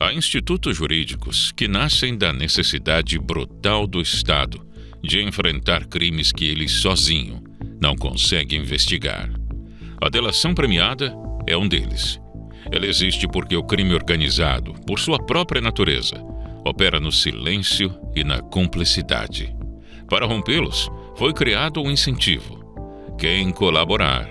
Há institutos jurídicos que nascem da necessidade brutal do Estado de enfrentar crimes que ele sozinho não consegue investigar. A delação premiada é um deles. Ela existe porque o crime organizado, por sua própria natureza, opera no silêncio e na cumplicidade. Para rompê-los, foi criado um incentivo. Quem colaborar,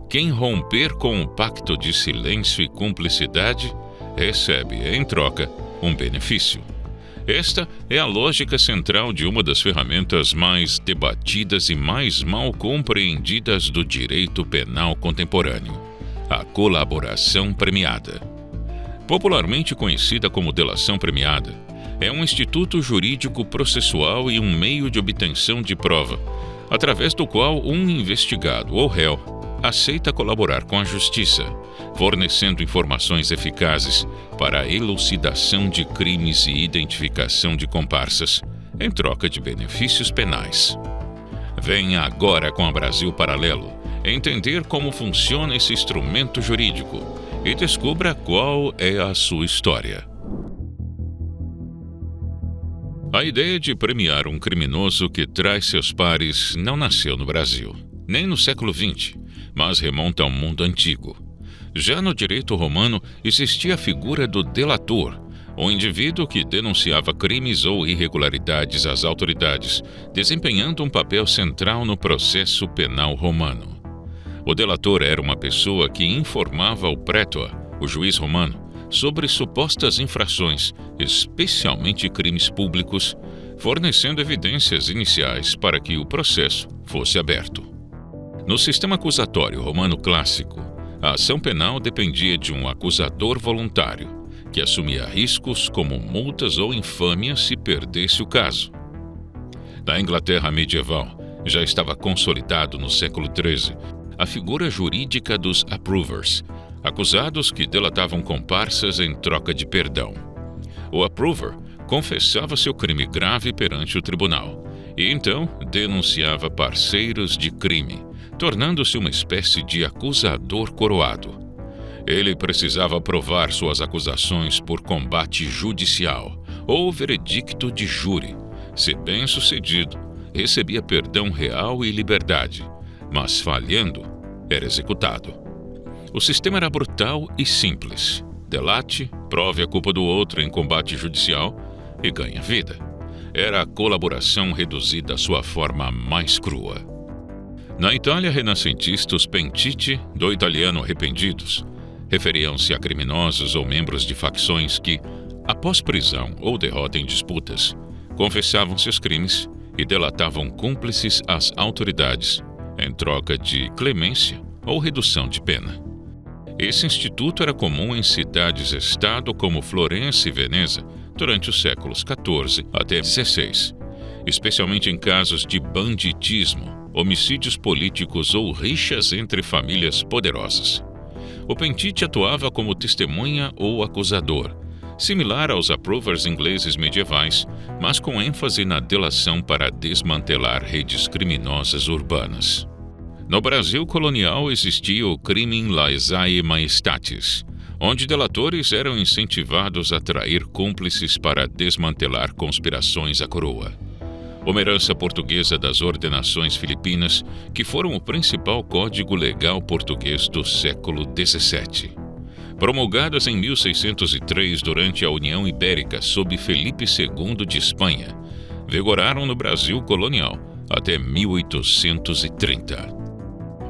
quem romper com o pacto de silêncio e cumplicidade, recebe, em troca, um benefício. Esta é a lógica central de uma das ferramentas mais debatidas e mais mal compreendidas do direito penal contemporâneo, a colaboração premiada. Popularmente conhecida como delação premiada, é um instituto jurídico processual e um meio de obtenção de prova, através do qual um investigado ou réu aceita colaborar com a justiça, fornecendo informações eficazes para a elucidação de crimes e identificação de comparsas, em troca de benefícios penais. Venha agora com a Brasil Paralelo entender como funciona esse instrumento jurídico e descubra qual é a sua história. A ideia de premiar um criminoso que trai seus pares não nasceu no Brasil, nem no século XX, mas remonta ao mundo antigo. Já no direito romano existia a figura do delator, um indivíduo que denunciava crimes ou irregularidades às autoridades, desempenhando um papel central no processo penal romano. O delator era uma pessoa que informava o prétor, o juiz romano, sobre supostas infrações, especialmente crimes públicos, fornecendo evidências iniciais para que o processo fosse aberto. No sistema acusatório romano clássico, a ação penal dependia de um acusador voluntário, que assumia riscos como multas ou infâmia se perdesse o caso. Na Inglaterra medieval, já estava consolidado no século XIII a figura jurídica dos approvers, acusados que delatavam comparsas em troca de perdão. O approver confessava seu crime grave perante o tribunal e então denunciava parceiros de crime, tornando-se uma espécie de acusador coroado. Ele precisava provar suas acusações por combate judicial ou veredicto de júri. Se bem-sucedido, recebia perdão real e liberdade, mas falhando, era executado. O sistema era brutal e simples. Delate, prove a culpa do outro em combate judicial e ganha vida. Era a colaboração reduzida à sua forma mais crua. Na Itália renascentista, os pentiti, do italiano arrependidos, referiam-se a criminosos ou membros de facções que, após prisão ou derrota em disputas, confessavam seus crimes e delatavam cúmplices às autoridades em troca de clemência ou redução de pena. Esse instituto era comum em cidades-estado como Florença e Veneza durante os séculos XIV até XVI, especialmente em casos de banditismo, homicídios políticos ou rixas entre famílias poderosas. O pentite atuava como testemunha ou acusador, similar aos approvers ingleses medievais, mas com ênfase na delação para desmantelar redes criminosas urbanas. No Brasil colonial existia o crimen laesae majestatis, onde delatores eram incentivados a trair cúmplices para desmantelar conspirações à coroa. Uma herança portuguesa das ordenações filipinas, que foram o principal código legal português do século XVII. Promulgadas em 1603 durante a União Ibérica sob Felipe II de Espanha, vigoraram no Brasil colonial até 1830.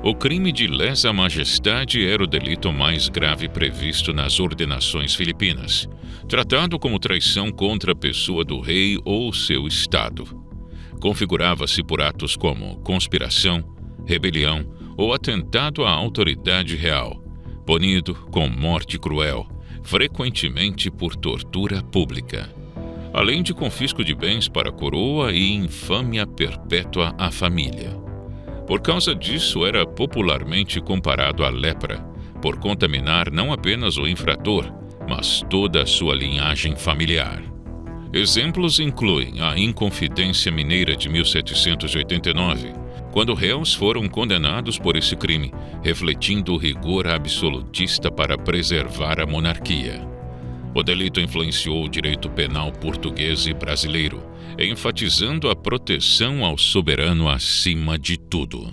O crime de lesa majestade era o delito mais grave previsto nas ordenações filipinas, tratado como traição contra a pessoa do rei ou seu estado. Configurava-se por atos como conspiração, rebelião ou atentado à autoridade real, punido com morte cruel, frequentemente por tortura pública, além de confisco de bens para a coroa e infâmia perpétua à família. Por causa disso, era popularmente comparado à lepra, por contaminar não apenas o infrator, mas toda a sua linhagem familiar. Exemplos incluem a Inconfidência Mineira de 1789, quando réus foram condenados por esse crime, refletindo o rigor absolutista para preservar a monarquia. O delito influenciou o direito penal português e brasileiro, enfatizando a proteção ao soberano acima de tudo.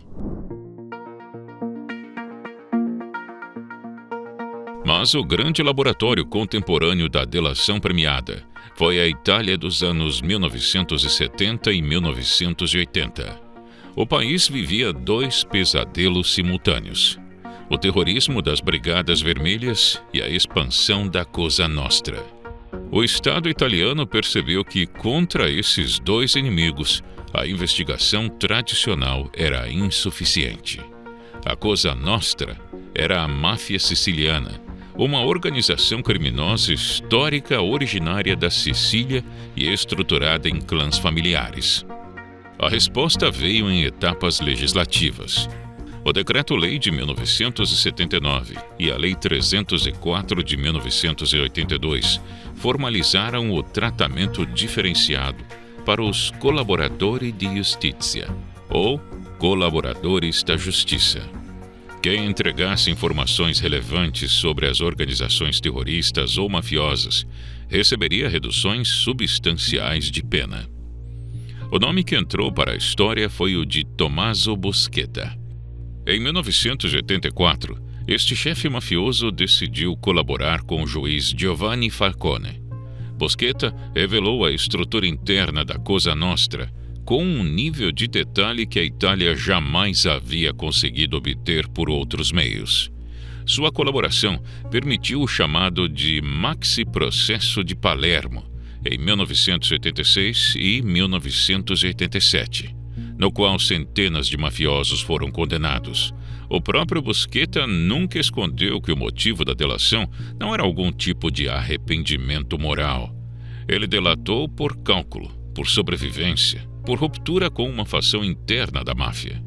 Mas o grande laboratório contemporâneo da delação premiada foi a Itália dos anos 1970 e 1980. O país vivia dois pesadelos simultâneos: o terrorismo das Brigadas Vermelhas e a expansão da Cosa Nostra. O Estado italiano percebeu que, contra esses dois inimigos, a investigação tradicional era insuficiente. A Cosa Nostra era a máfia siciliana, uma organização criminosa histórica originária da Sicília e estruturada em clãs familiares. A resposta veio em etapas legislativas. O Decreto-Lei de 1979 e a Lei 304 de 1982 formalizaram o tratamento diferenciado para os collaboratori di giustizia, ou colaboradores da justiça. Quem entregasse informações relevantes sobre as organizações terroristas ou mafiosas receberia reduções substanciais de pena. O nome que entrou para a história foi o de Tommaso Busquetta. Em 1984, este chefe mafioso decidiu colaborar com o juiz Giovanni Falcone. Busquetta revelou a estrutura interna da Cosa Nostra com um nível de detalhe que a Itália jamais havia conseguido obter por outros meios. Sua colaboração permitiu o chamado de Maxi Processo de Palermo, em 1986 e 1987, no qual centenas de mafiosos foram condenados. O próprio Busquetta nunca escondeu que o motivo da delação não era algum tipo de arrependimento moral. Ele delatou por cálculo, por sobrevivência, por ruptura com uma facção interna da máfia.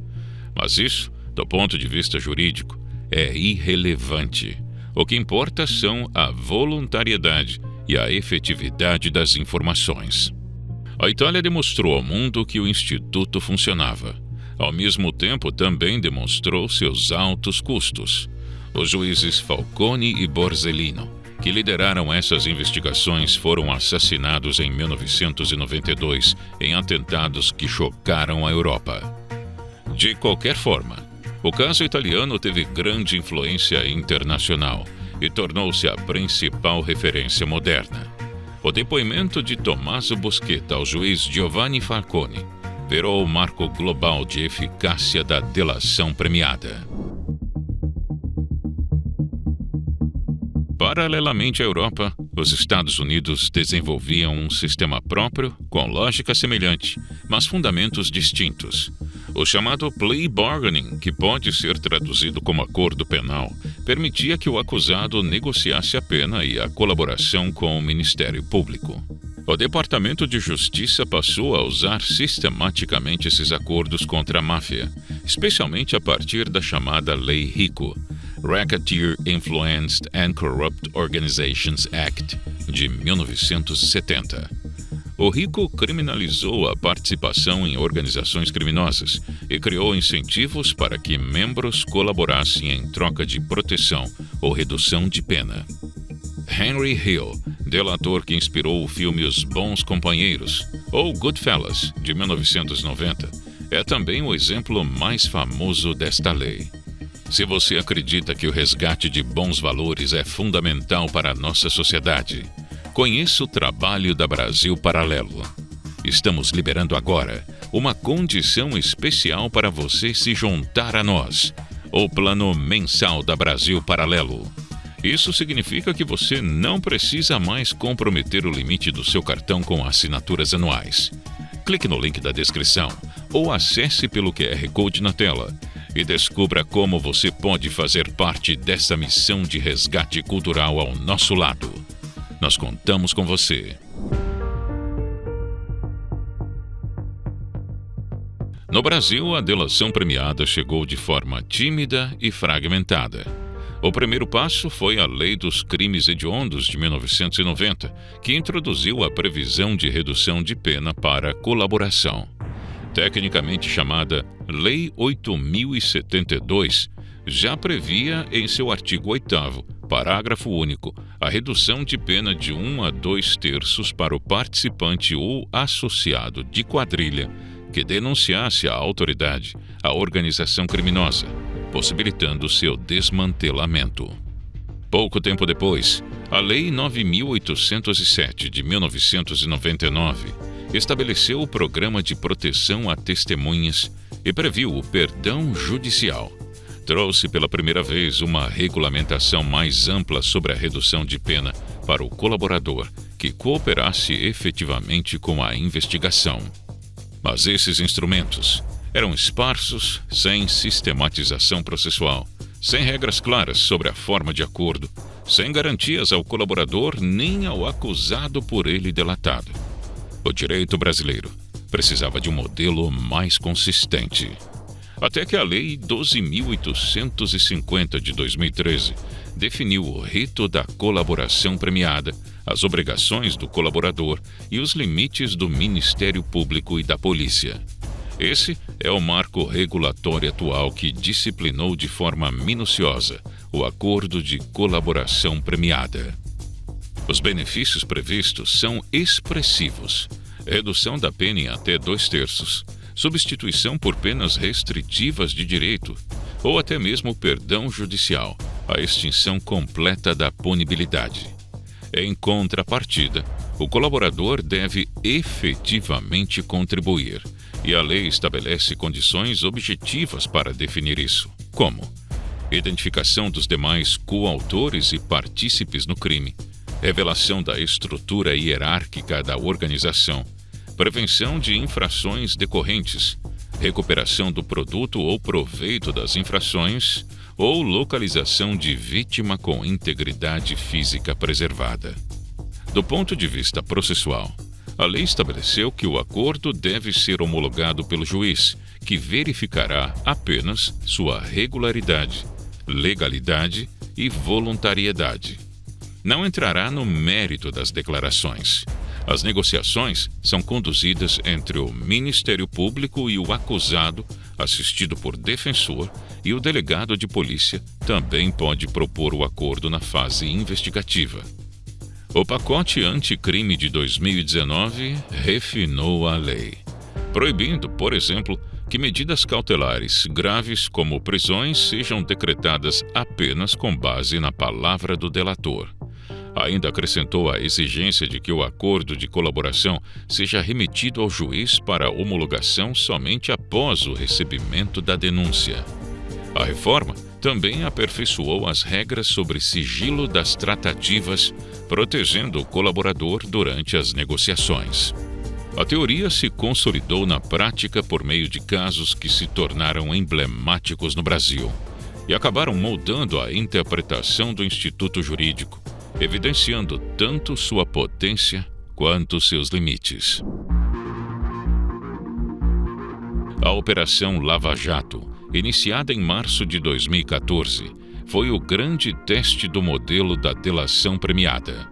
Mas isso, do ponto de vista jurídico, é irrelevante. O que importa são a voluntariedade e a efetividade das informações. A Itália demonstrou ao mundo que o Instituto funcionava. Ao mesmo tempo, também demonstrou seus altos custos. Os juízes Falcone e Borsellino, que lideraram essas investigações, foram assassinados em 1992 em atentados que chocaram a Europa. De qualquer forma, o caso italiano teve grande influência internacional e tornou-se a principal referência moderna. O depoimento de Tommaso Busquetta ao juiz Giovanni Falcone virou o marco global de eficácia da delação premiada. Paralelamente à Europa, os Estados Unidos desenvolviam um sistema próprio com lógica semelhante, mas fundamentos distintos. O chamado plea bargaining, que pode ser traduzido como acordo penal, permitia que o acusado negociasse a pena e a colaboração com o Ministério Público. O Departamento de Justiça passou a usar sistematicamente esses acordos contra a máfia, especialmente a partir da chamada Lei RICO, Racketeer Influenced and Corrupt Organizations Act, de 1970. O RICO criminalizou a participação em organizações criminosas e criou incentivos para que membros colaborassem em troca de proteção ou redução de pena. Henry Hill, delator que inspirou o filme Os Bons Companheiros, ou Goodfellas, de 1990, é também o exemplo mais famoso desta lei. Se você acredita que o resgate de bons valores é fundamental para a nossa sociedade, conheça o trabalho da Brasil Paralelo. Estamos liberando agora uma condição especial para você se juntar a nós, o Plano Mensal da Brasil Paralelo. Isso significa que você não precisa mais comprometer o limite do seu cartão com assinaturas anuais. Clique no link da descrição ou acesse pelo QR Code na tela e descubra como você pode fazer parte dessa missão de resgate cultural ao nosso lado. Nós contamos com você. No Brasil, a delação premiada chegou de forma tímida e fragmentada. O primeiro passo foi a Lei dos Crimes Hediondos de 1990, que introduziu a previsão de redução de pena para colaboração. Tecnicamente chamada Lei 8.072, já previa em seu artigo 8º parágrafo único, a redução de pena de 1 a 2/3 para o participante ou associado de quadrilha que denunciasse à autoridade a organização criminosa, possibilitando seu desmantelamento. Pouco tempo depois, a Lei 9.807 de 1999 estabeleceu o Programa de Proteção a Testemunhas e previu o perdão judicial. Trouxe pela primeira vez uma regulamentação mais ampla sobre a redução de pena para o colaborador que cooperasse efetivamente com a investigação. Mas esses instrumentos eram esparsos, sem sistematização processual, sem regras claras sobre a forma de acordo, sem garantias ao colaborador nem ao acusado por ele delatado. O direito brasileiro precisava de um modelo mais consistente. Até que a Lei 12.850 de 2013 definiu o rito da colaboração premiada, as obrigações do colaborador e os limites do Ministério Público e da Polícia. Esse é o marco regulatório atual que disciplinou de forma minuciosa o acordo de colaboração premiada. Os benefícios previstos são expressivos: redução da pena em até 2/3, substituição por penas restritivas de direito ou até mesmo perdão judicial, a extinção completa da punibilidade. Em contrapartida, o colaborador deve efetivamente contribuir, e a lei estabelece condições objetivas para definir isso, como identificação dos demais coautores e partícipes no crime, revelação da estrutura hierárquica da organização, prevenção de infrações decorrentes, recuperação do produto ou proveito das infrações ou localização de vítima com integridade física preservada. Do ponto de vista processual, a lei estabeleceu que o acordo deve ser homologado pelo juiz, que verificará apenas sua regularidade, legalidade e voluntariedade. Não entrará no mérito das declarações. As negociações são conduzidas entre o Ministério Público e o acusado, assistido por defensor, e o delegado de polícia também pode propor o acordo na fase investigativa. O pacote anticrime de 2019 refinou a lei, proibindo, por exemplo, que medidas cautelares graves como prisões sejam decretadas apenas com base na palavra do delator. Ainda acrescentou a exigência de que o acordo de colaboração seja remetido ao juiz para homologação somente após o recebimento da denúncia. A reforma também aperfeiçoou as regras sobre sigilo das tratativas, protegendo o colaborador durante as negociações. A teoria se consolidou na prática por meio de casos que se tornaram emblemáticos no Brasil e acabaram moldando a interpretação do Instituto Jurídico, evidenciando tanto sua potência quanto seus limites. A Operação Lava Jato, iniciada em março de 2014, foi o grande teste do modelo da delação premiada.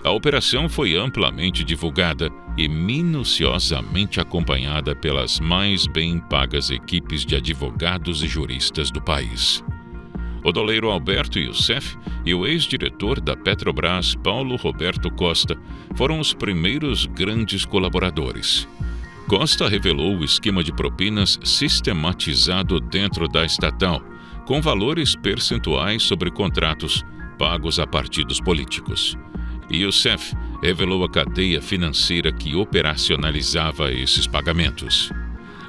A operação foi amplamente divulgada e minuciosamente acompanhada pelas mais bem pagas equipes de advogados e juristas do país. O doleiro Alberto Youssef e o ex-diretor da Petrobras, Paulo Roberto Costa, foram os primeiros grandes colaboradores. Costa revelou o esquema de propinas sistematizado dentro da estatal, com valores percentuais sobre contratos pagos a partidos políticos. E Youssef revelou a cadeia financeira que operacionalizava esses pagamentos.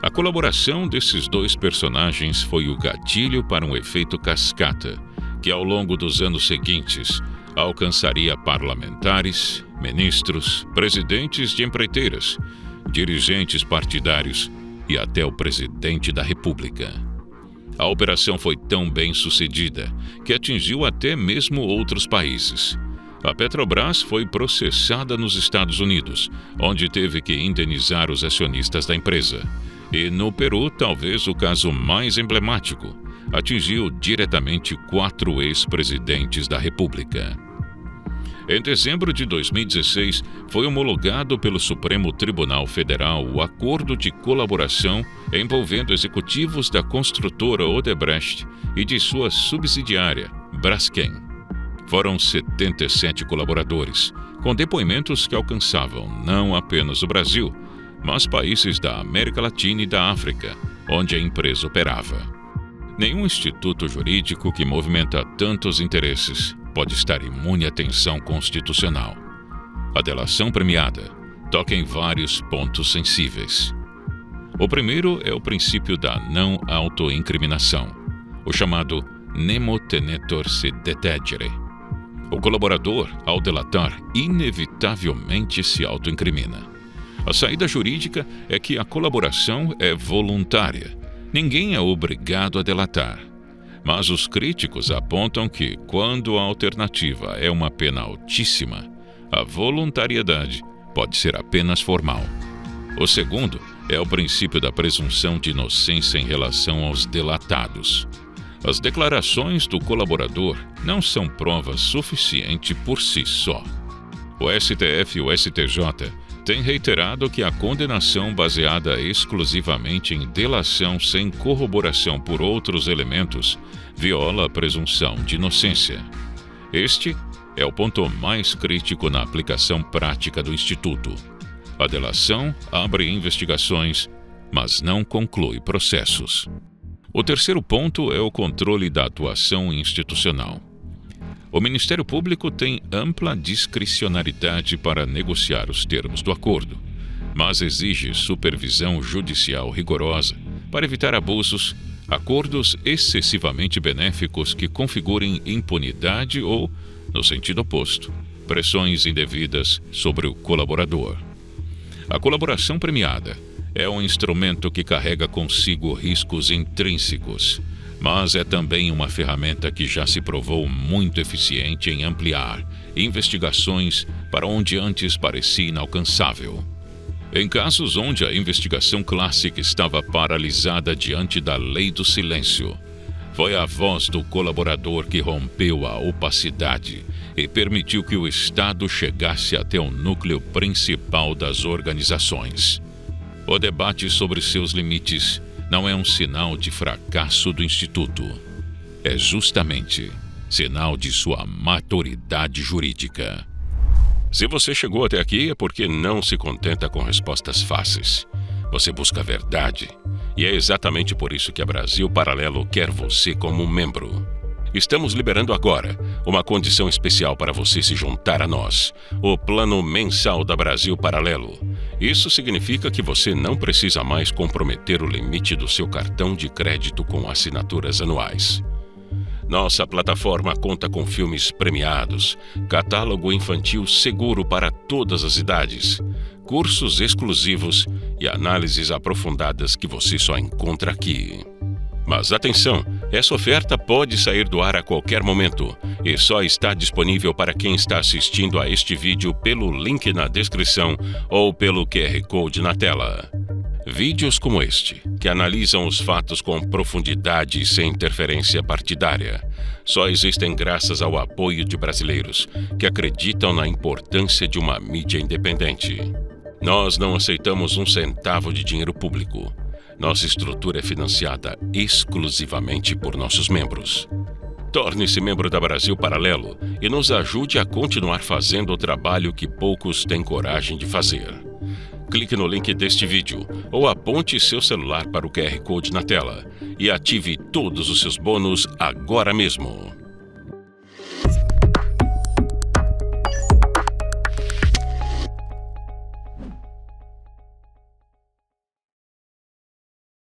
A colaboração desses dois personagens foi o gatilho para um efeito cascata, que ao longo dos anos seguintes alcançaria parlamentares, ministros, presidentes de empreiteiras, dirigentes partidários e até o presidente da República. A operação foi tão bem sucedida que atingiu até mesmo outros países. A Petrobras foi processada nos Estados Unidos, onde teve que indenizar os acionistas da empresa. E no Peru, talvez o caso mais emblemático, atingiu diretamente 4 ex-presidentes da República. Em dezembro de 2016, foi homologado pelo Supremo Tribunal Federal o acordo de colaboração envolvendo executivos da construtora Odebrecht e de sua subsidiária, Braskem. Foram 77 colaboradores, com depoimentos que alcançavam não apenas o Brasil, mas países da América Latina e da África, onde a empresa operava. Nenhum instituto jurídico que movimenta tantos interesses pode estar imune à tensão constitucional. A delação premiada toca em vários pontos sensíveis. O primeiro é o princípio da não autoincriminação, o chamado nemo tenetur se detegere. O colaborador, ao delatar, inevitavelmente se autoincrimina. A saída jurídica é que a colaboração é voluntária. Ninguém é obrigado a delatar. Mas os críticos apontam que, quando a alternativa é uma pena altíssima, a voluntariedade pode ser apenas formal. O segundo é o princípio da presunção de inocência em relação aos delatados. As declarações do colaborador não são prova suficiente por si só. O STF e o STJ têm reiterado que a condenação baseada exclusivamente em delação sem corroboração por outros elementos viola a presunção de inocência. Este é o ponto mais crítico na aplicação prática do Instituto. A delação abre investigações, mas não conclui processos. O terceiro ponto é o controle da atuação institucional. O Ministério Público tem ampla discricionariedade para negociar os termos do acordo, mas exige supervisão judicial rigorosa para evitar abusos, acordos excessivamente benéficos que configurem impunidade ou, no sentido oposto, pressões indevidas sobre o colaborador. A colaboração premiada é um instrumento que carrega consigo riscos intrínsecos, mas é também uma ferramenta que já se provou muito eficiente em ampliar investigações para onde antes parecia inalcançável. Em casos onde a investigação clássica estava paralisada diante da lei do silêncio, foi a voz do colaborador que rompeu a opacidade e permitiu que o Estado chegasse até o núcleo principal das organizações. O debate sobre seus limites não é um sinal de fracasso do Instituto. É justamente sinal de sua maturidade jurídica. Se você chegou até aqui é porque não se contenta com respostas fáceis. Você busca a verdade. E é exatamente por isso que a Brasil Paralelo quer você como membro. Estamos liberando agora uma condição especial para você se juntar a nós, o Plano Mensal da Brasil Paralelo. Isso significa que você não precisa mais comprometer o limite do seu cartão de crédito com assinaturas anuais. Nossa plataforma conta com filmes premiados, catálogo infantil seguro para todas as idades, cursos exclusivos e análises aprofundadas que você só encontra aqui. Mas atenção, essa oferta pode sair do ar a qualquer momento e só está disponível para quem está assistindo a este vídeo pelo link na descrição ou pelo QR Code na tela. Vídeos como este, que analisam os fatos com profundidade e sem interferência partidária, só existem graças ao apoio de brasileiros que acreditam na importância de uma mídia independente. Nós não aceitamos um centavo de dinheiro público. Nossa estrutura é financiada exclusivamente por nossos membros. Torne-se membro da Brasil Paralelo e nos ajude a continuar fazendo o trabalho que poucos têm coragem de fazer. Clique no link deste vídeo ou aponte seu celular para o QR Code na tela e ative todos os seus bônus agora mesmo.